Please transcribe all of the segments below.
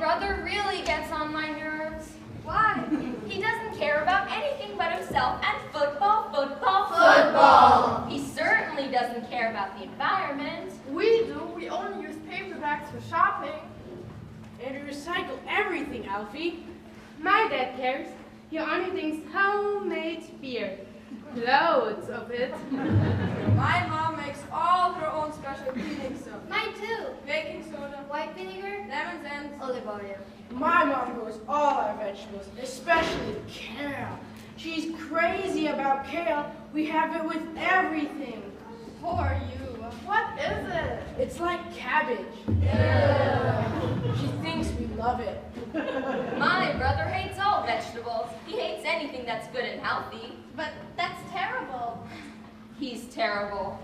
brother really gets on my nerves. Why? He doesn't care about anything but himself and football, football, football. He certainly doesn't care about the environment. We do. We only use paper bags for shopping. And recycle everything, Alfie. My dad cares. He only thinks homemade beer. Loads of it. My mom makes all her own special cleaning stuff. Mine too. Baking soda, White vinegar, lemons, and olive oil. My mom grows all our vegetables, especially kale. She's crazy about kale. We have it with everything. who are you? What is it? It's like cabbage. She thinks we love it. My brother hates all vegetables. He hates anything that's good and healthy. But that's terrible. He's terrible.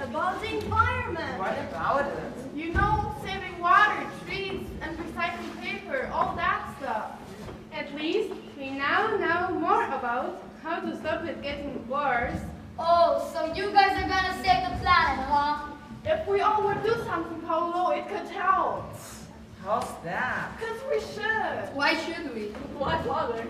about the environment. What about it? You know, saving water, trees, and recycling paper, all that stuff. At least we now know more about how to stop it getting worse. Oh, so you guys are gonna save the planet, huh? If we all would do something, Paolo, it could help. How's that? Because we should. Why should we? Why bother?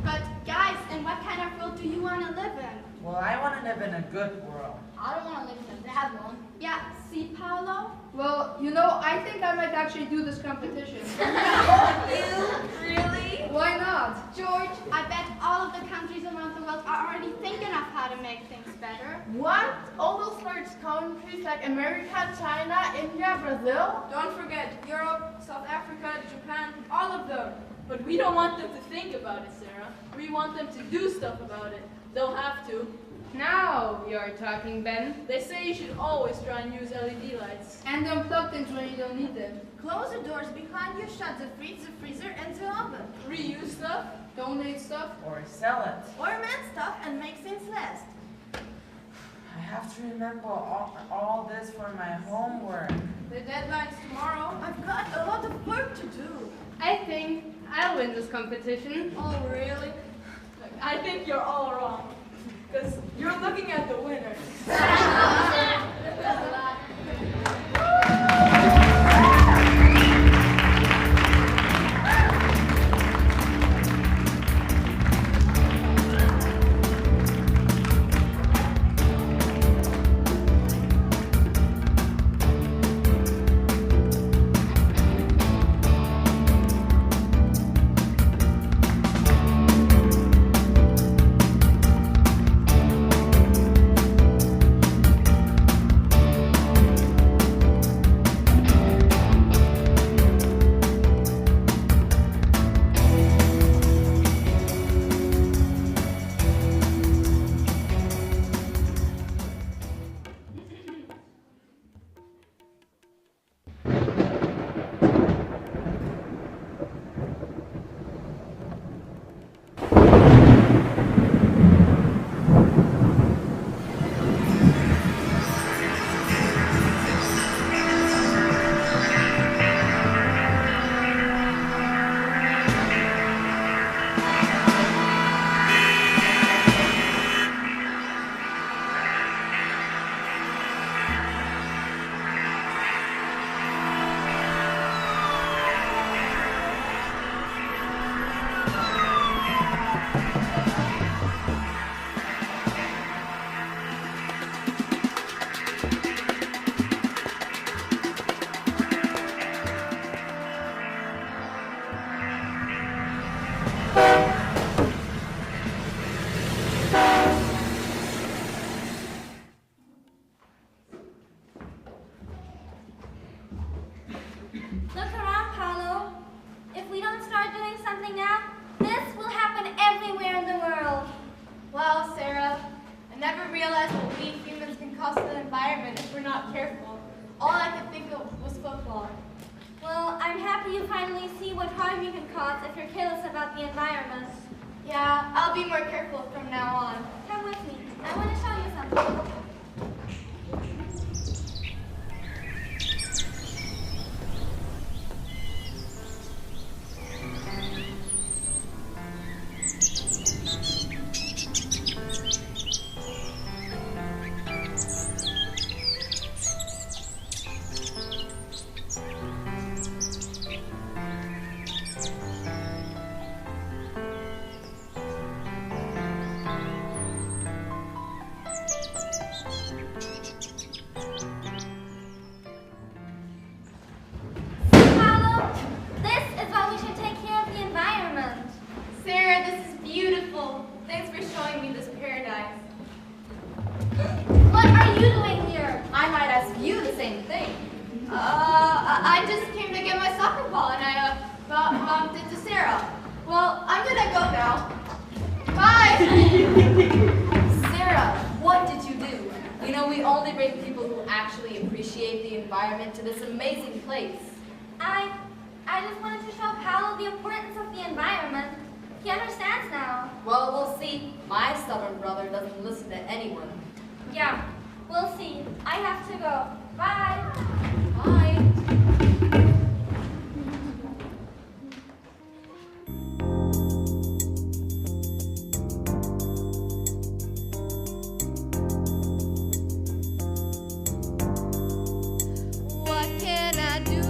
But guys, in what kind of world do you want to live in? Well, I want to live in a good world. I don't want to live in a bad one. Yeah, see, Paolo? Well, I think I might actually do this competition. You? Really? Why not? George, I bet all of the countries around the world are already thinking of how to make things better. What? All those large countries like America, China, India, Brazil? Don't forget Europe, South Africa, Japan, all of them. But we don't want them to think about it, Sarah. We want them to do stuff about it. They'll have to. Now you're talking, Ben. They say you should always try and use LED lights. And unplug things when you don't need them. Close the doors behind you, shut the fridge, the freezer, and the oven. Reuse stuff. Donate stuff. Or sell it. Or mend stuff and make things last. I have to remember all this for my homework. The deadline's tomorrow. I've got a lot of work to do. I think I'll win this competition. Oh, really? I think you're all wrong. Because you're looking at the winner. Look around, Paolo. If we don't start doing something now, this will happen everywhere in the world. Well, Sarah, I never realized what we humans can cause to the environment if we're not careful. All I could think of was football. Well, I'm happy you finally see what harm you can cause if you're careless about the environment. Yeah, I'll be more careful from now on. Come with me. I want to show you something. Paolo, this is why we should take care of the environment. Sarah, this is beautiful. Thanks for showing me this paradise. What are you doing here? I might ask you the same thing. I just came to get my soccer ball and I bumped into Sarah. Well, I'm gonna go now. Bye! Sarah, what did you do? You know, we only bring people who actually appreciate the environment to this amazing place. I just wanted to show Paolo the importance of the environment. He understands now. Well, we'll see. My stubborn brother doesn't listen to anyone. Yeah, we'll see. I have to go. Bye. Bye. What can I do?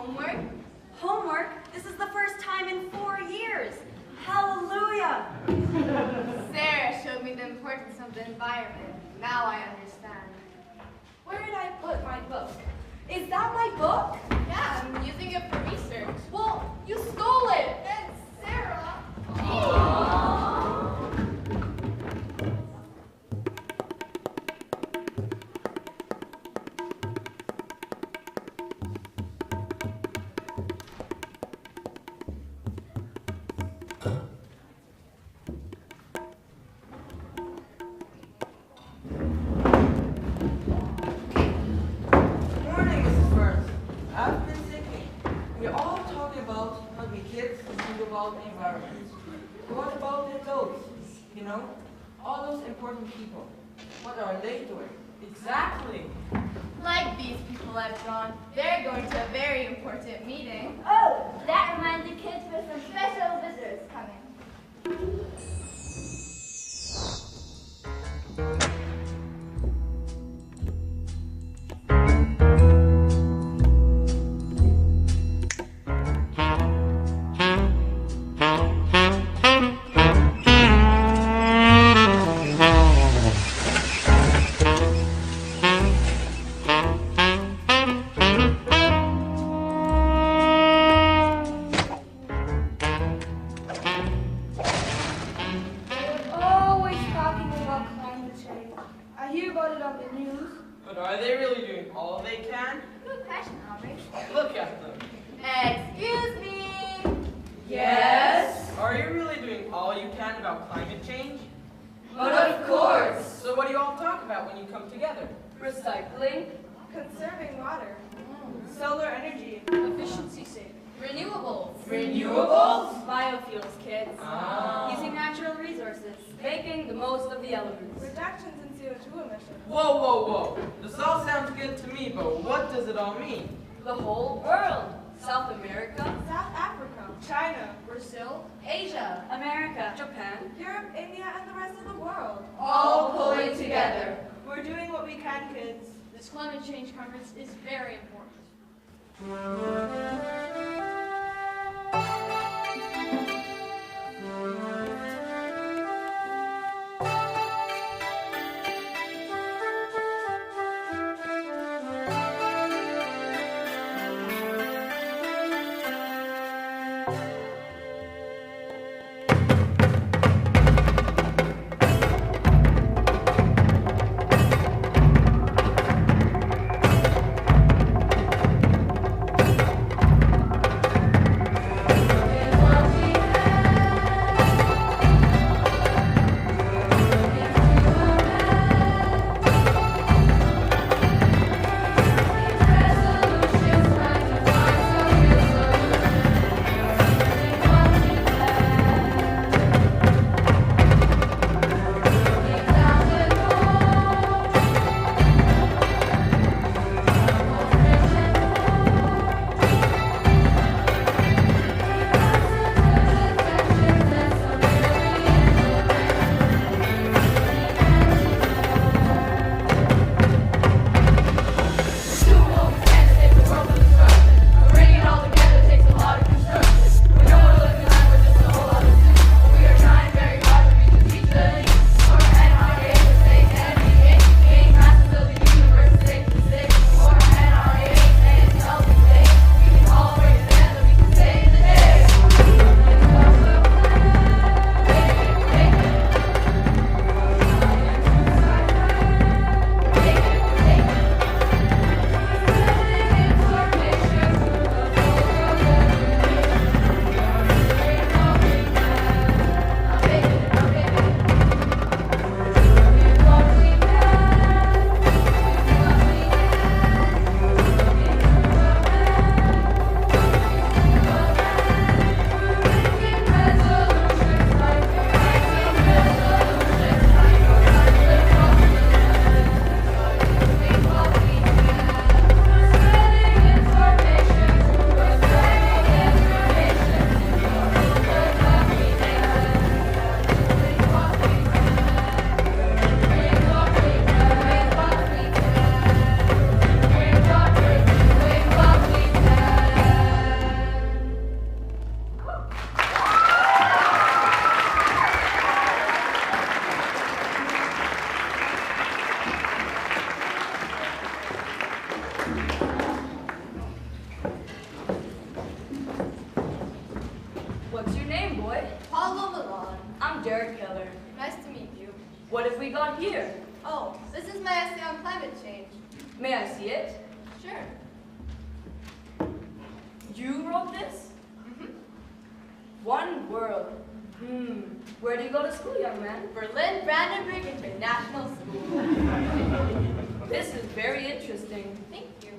Homework? Homework? This is the first time in 4 years. Hallelujah! Sarah showed me the importance of the environment. Now I understand. Where did I put my book? Is that my book? Yeah, I'm using it for research. Well, you stole it! And Sarah. Morning, Mrs. Burns. I've been thinking. We're all talking about how we kids think about the environment. What about the adults? You know, all those important people. What are they doing? Exactly. Like these people I've drawn, they're going to a very important meeting. Oh, that reminds the kids for some special visitors coming. Always talking about climate change. I hear about it on the news. But are they really doing all they can? Good question, Aubrey. Look at them. Excuse me. Yes? Are you really doing all you can about climate change? But of course! So what do you all talk about when you come together? Recycling, Conserving water. Solar energy. Efficiency saving. Renewables. Renewables? biofuels, kids. Ah. Using natural resources, making the most of the elements. Reductions in CO2 emissions. Whoa, whoa, whoa. This all sounds good to me, but what does it all mean? The whole world. South America, South Africa. China. Brazil. Asia. America, Japan. Europe, India, and the rest of the world. All pulling together. We're doing what we can, kids. This climate change conference is very important. we got here? Oh, this is my essay on climate change. May I see it? Sure. You wrote this? One world. Where do you go to school, young man? Berlin Brandenburg International School. This is very interesting. Thank you.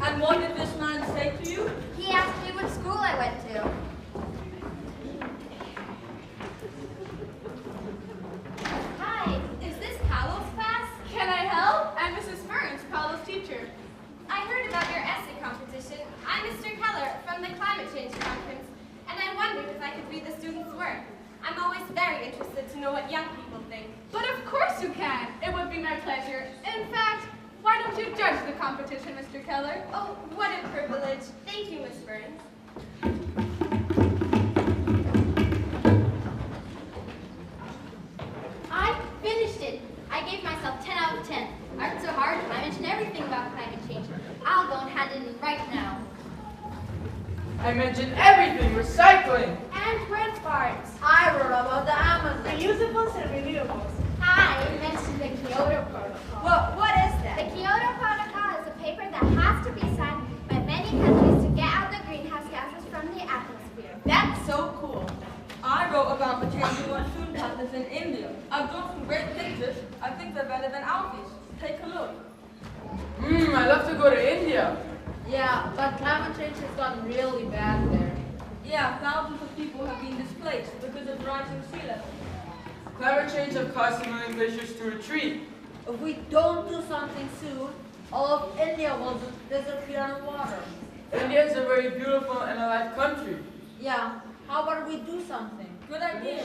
And what did this man say to you? He asked me what school I went to. Hi, is this Paolo's class? Can I help? I'm Mrs. Burns, Paolo's teacher. I heard about your essay competition. I'm Mr. Keller from the Climate Change Conference, and I wondered if I could read the students' work. I'm always very interested to know what young people think. But of course you can. It would be my pleasure. In fact, why don't you judge the competition, Mr. Keller? Oh, what a privilege. Thank you, Miss Burns. I finished it. I gave myself 10 out of 10. Aren't so hard. I mentioned everything about climate change. I'll go and hand it in right now. I mentioned everything, recycling. And wind farms. I wrote about the Amazon. Reusables and renewables. I mentioned the Kyoto Protocol. What is The that? Kyoto Protocol is a paper that has to be signed by many countries to get out the greenhouse gases from the atmosphere. That's so cool. I wrote about the changing monsoon patterns in India. I've drawn some great pictures. I think they're better than Alfie's. Take a look. I love to go to India. Yeah, but climate change has gotten really bad there. Yeah, thousands of people have been displaced because of rising sea level. Climate change has caused some of the glaciers to retreat. If we don't do something soon, all of India will disappear underwater. India is a very beautiful and alive country. Yeah, how about we do something? Good idea.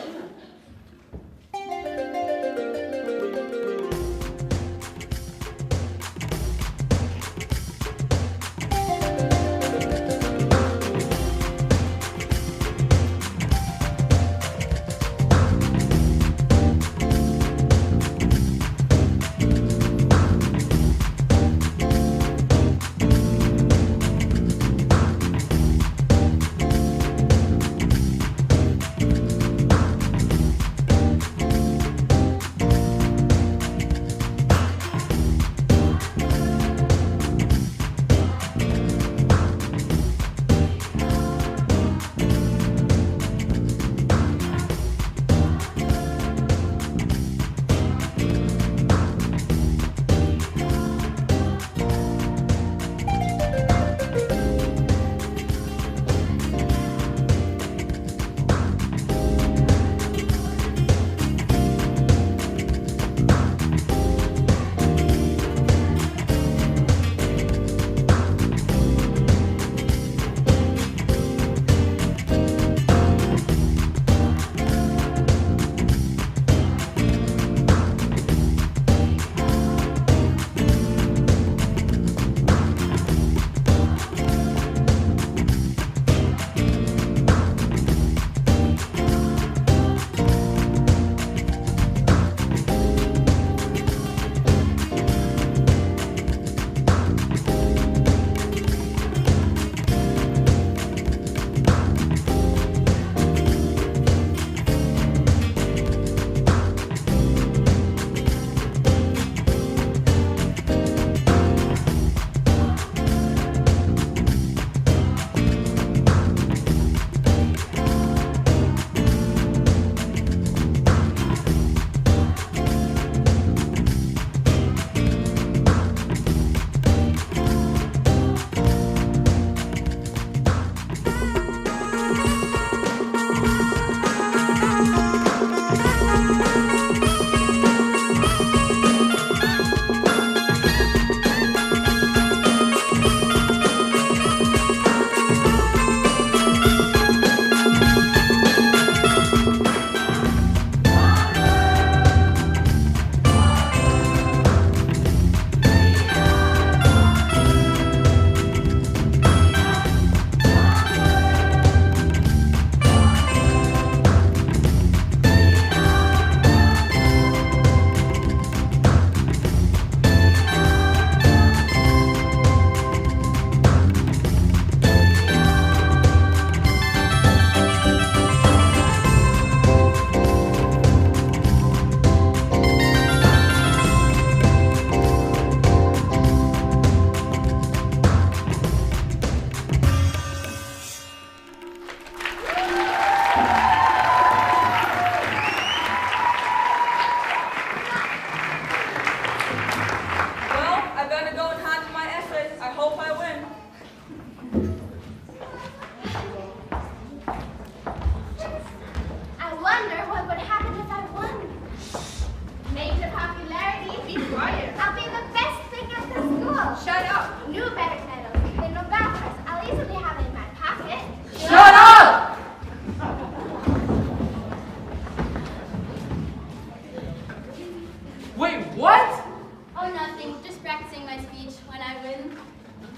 watching my speech when I win?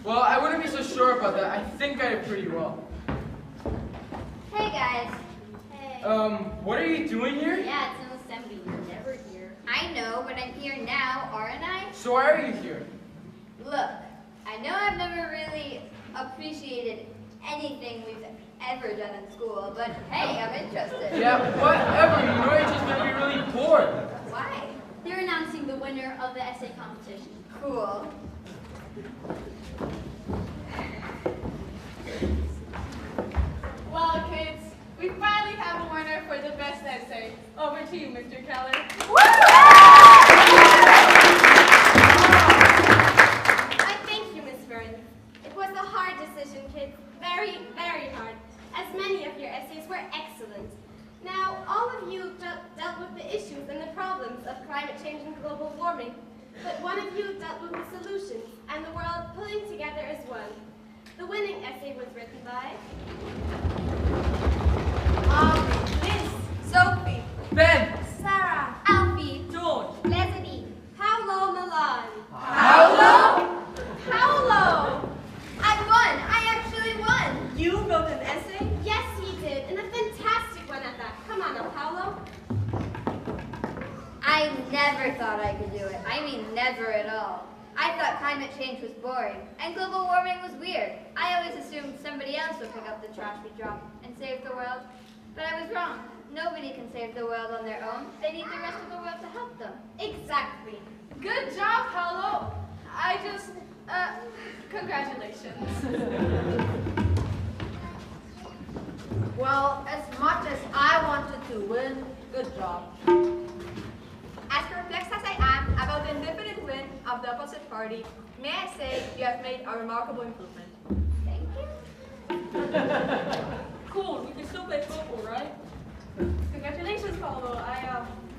Well, I wouldn't be so sure about that. I think I did pretty well. Hey guys. Hey. What are you doing here? Yeah, it's an assembly. You're never here. I know, but I'm here now, aren't I? So why are you here? Look, I know I've never really appreciated anything we've ever done in school, but hey, I'm interested. Yeah, whatever. You know, you're just gonna be really bored. Why? They're announcing the winner of the essay competition. Cool. Well, kids, we finally have a winner for the best essay. Over to you, Mr. Keller. I thank you, Miss Burns. It was a hard decision, kids. Very, very hard. As many of your essays were excellent. Now, all of you dealt with the issues and the problems of climate change and global warming, but one of you dealt with the solutions and the world pulling together as one. The winning essay was written by Liz, Sophie, Ben! Sarah, Alfie, George! Leslie, Paolo Milan. Paolo. Paolo! I won! I actually won! You wrote an essay? Yes, he did, and a fantastic one at that. Come on now, Paolo. I never thought I could do it. I mean, never at all. I thought climate change was boring, and global warming was weird. I always assumed somebody else would pick up the trash we drop and save the world. But I was wrong. Nobody can save the world on their own. They need the rest of the world to help them. Exactly. Good job, Paolo. Congratulations. Well, as much as I wanted to win, good job. As perplexed as I am about the indefinite win of the opposite party, may I say you have made a remarkable improvement. Thank you. Cool, we can still play football, right? Congratulations, Paolo.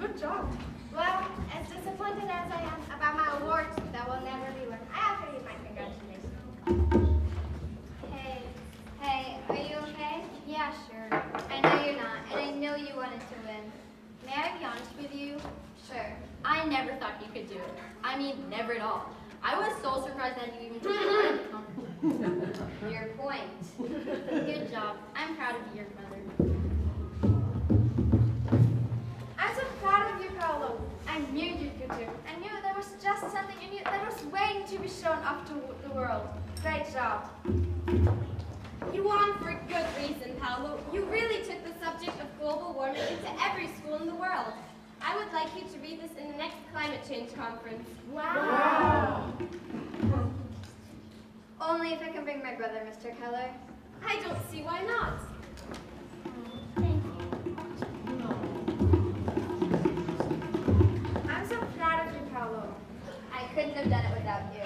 Good job. Well, as disappointed as I am about my awards that will never be won, I offer you my congratulations. Hey, are you okay? Yeah, sure. I know you're not, and I know you wanted to win. May I be honest with you? Sure. I never thought you could do it. I mean, never at all. I was so surprised that you even tried to come. Your point. Good job. I'm proud of you, your brother. I'm so proud of you, Paolo. I knew you could do it. I knew there was just something in you that was waiting to be shown off to the world. Great job. You won for good reason, Paolo. You really took the subject of global warming into every school in the world. I would like you to read this in the next climate change conference. Wow. Only if I can bring my brother, Mr. Keller. I don't see why not. I'm so proud of you, Paolo. I couldn't have done it without you.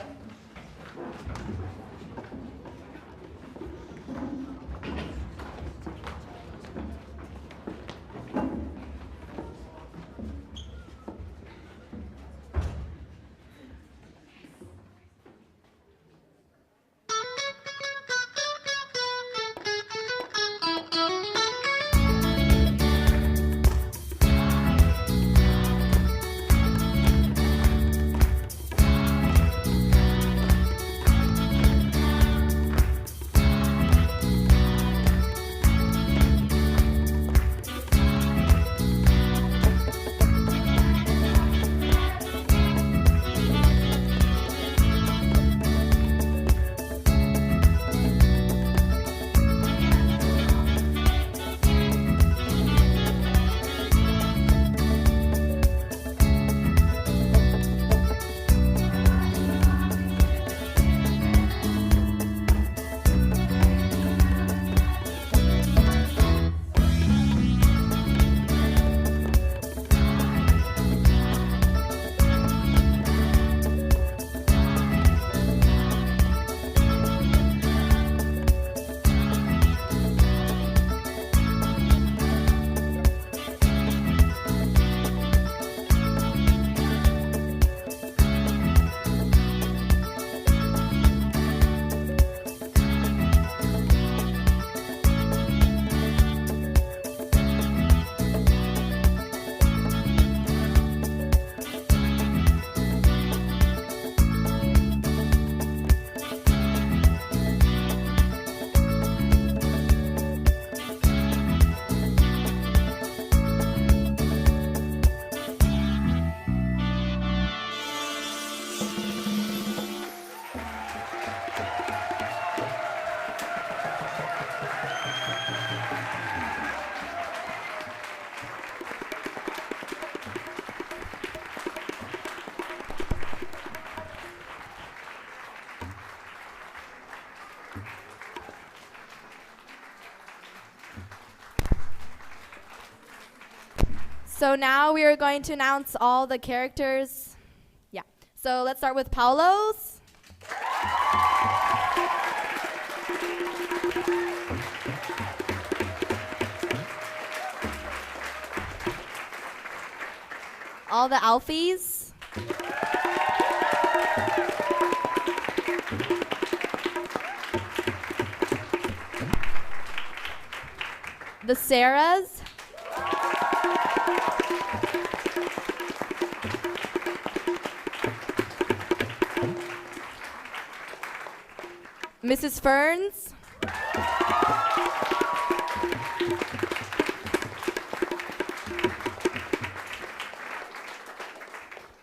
So now we are going to announce all the characters. Yeah. So let's start with Paulo's. All the Alfies. The Sarahs. Mrs. Ferns.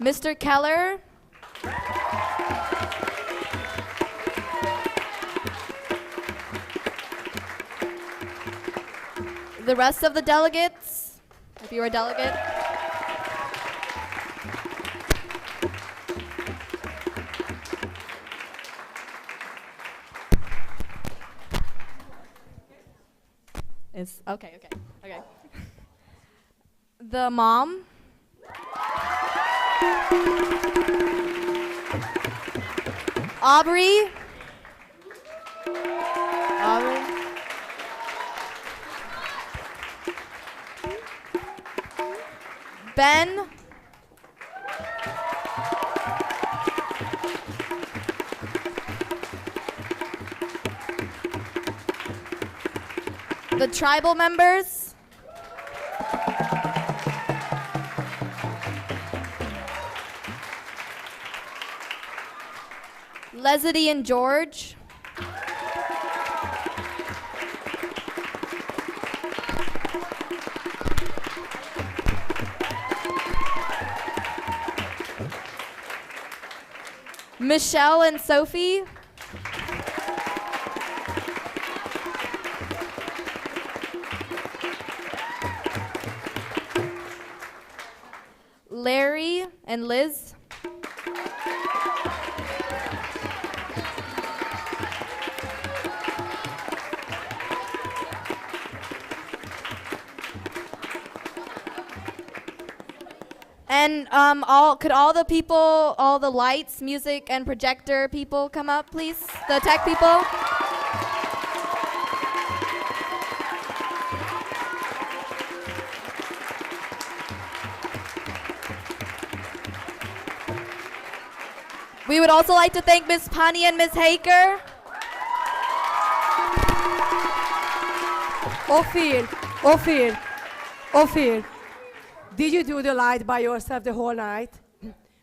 Mr. Keller. The rest of the delegates, if you're a delegate. Is okay. The mom. Aubrey. Ben. The tribal members. Leslie and George. Michelle and Sophie. Larry and Liz. And could all the people, all the lights, music, and projector people come up, please? The tech people. We would also like to thank Ms. Pani and Ms. Haker. Ophir, did you do the light by yourself the whole night?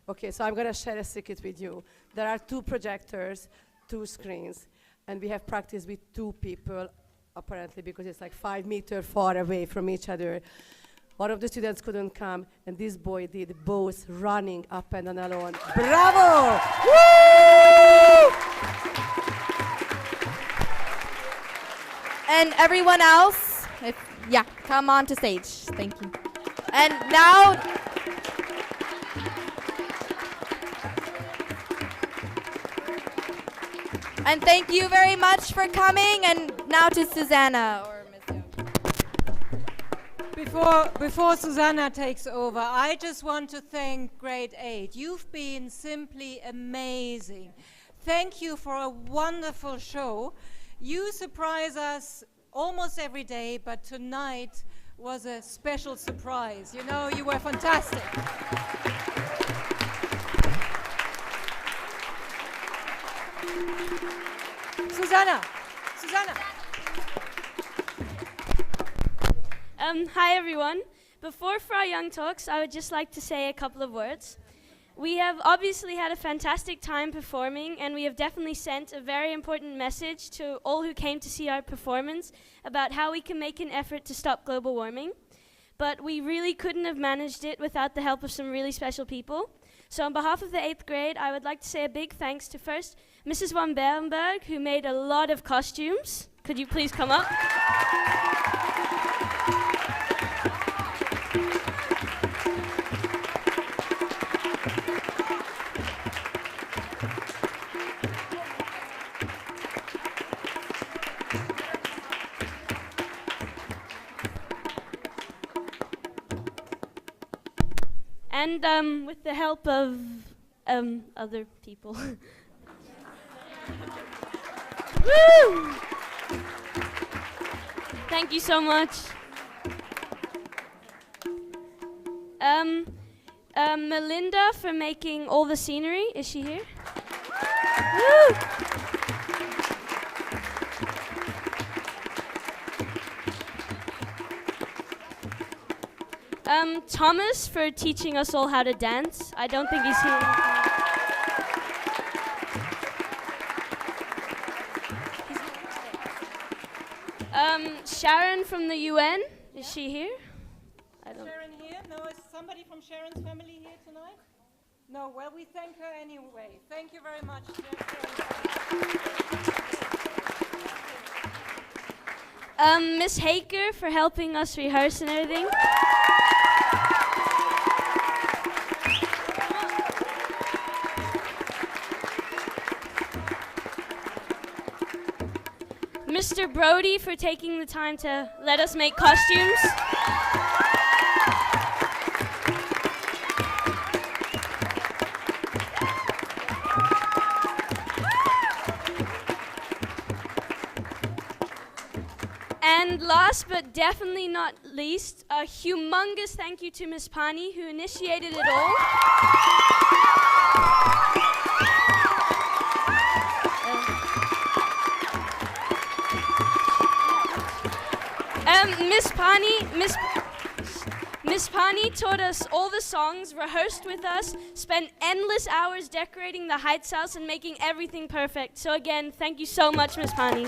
Okay, so I'm going to share a secret with you. There are 2 projectors, 2 screens, and we have practiced with 2 people, apparently, because it's like 5 meters far away from each other. One of the students couldn't come, and this boy did both running up and down alone. Bravo! Woo! And everyone else, come on to stage. Thank you. And now, and thank you very much for coming. And now to Susanna or Ms. Before Susanna takes over, I just want to thank Grade 8. You've been simply amazing. Thank you for a wonderful show. You surprise us almost every day, but tonight was a special surprise. You know, you were fantastic. Susanna. Hi everyone. Before Frau Young talks, I would just like to say a couple of words. We have obviously had a fantastic time performing, and we have definitely sent a very important message to all who came to see our performance about how we can make an effort to stop global warming. But we really couldn't have managed it without the help of some really special people. So on behalf of the 8th grade, I would like to say a big thanks to first Mrs. Van Berenberg, who made a lot of costumes. Could you please come up? and with the help of other people. Woo! Thank you so much. Melinda for making all the scenery. Is she here? Woo! Thomas for teaching us all how to dance. I don't think he's here. Sharon from the UN. Is she here? I don't. Sharon here? No, is somebody from Sharon's family here tonight? No, well, we thank her anyway. Thank you very much. Miss Haker for helping us rehearse and everything. Mr. Brody for taking the time to let us make costumes. And last but definitely not least, a humongous thank you to Miss Pani who initiated it all. Miss Pani taught us all the songs, rehearsed with us, spent endless hours decorating the Heights house and making everything perfect. So again, thank you so much, Miss Pani.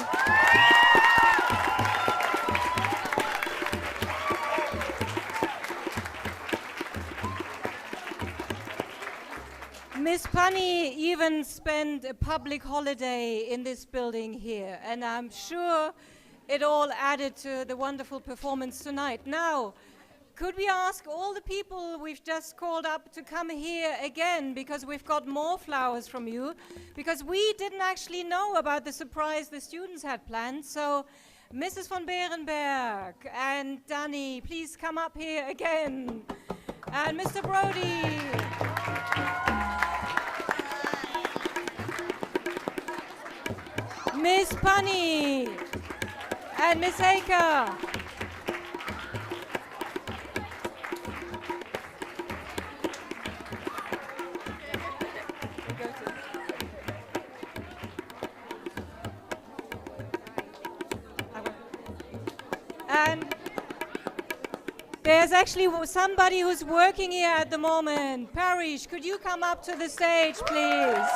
Miss Pani even spent a public holiday in this building here, and I'm sure it all added to the wonderful performance tonight. Now, could we ask all the people we've just called up to come here again, because we've got more flowers from you, because we didn't actually know about the surprise the students had planned. So, Mrs. von Berenberg and Danny, please come up here again. And Mr. Brody. Miss Pani and Miss Haker. And there's actually somebody who's working here at the moment. Parish, could you come up to the stage, please?